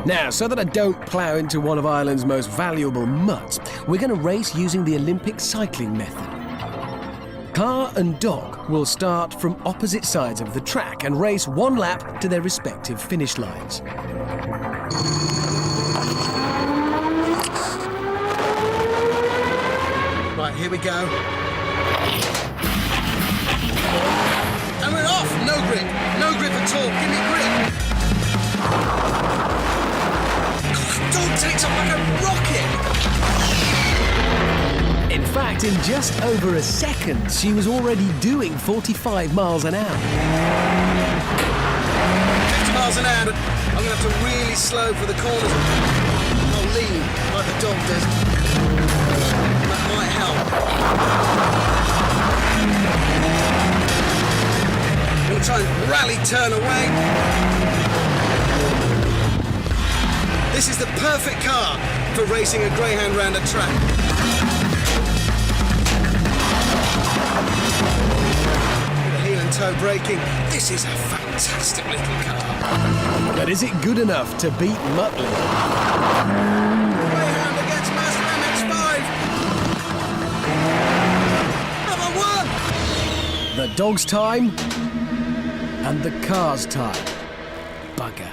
Now, so that I don't plough into one of Ireland's most valuable muds, we're going to race using the Olympic cycling method. Car and dog will start from opposite sides of the track and race one lap to their respective finish lines. Right, here we go. And we're off! No grip. No grip at all. Give me grip. God, the dog takes off like a rocket. In fact, in just over a second, she was already doing 45 miles an hour. 50 miles an hour, but I'm going to have to really slow for the corners. I'll lean like the dog does. That might help. I'm going to try and rally turn away. This is the perfect car for racing a greyhound round a track. Toe braking. This is a fantastic little car. But is it good enough to beat Muttley? Greyhound against Master MX-5. Number 1. The dog's time and the car's time. Bugger.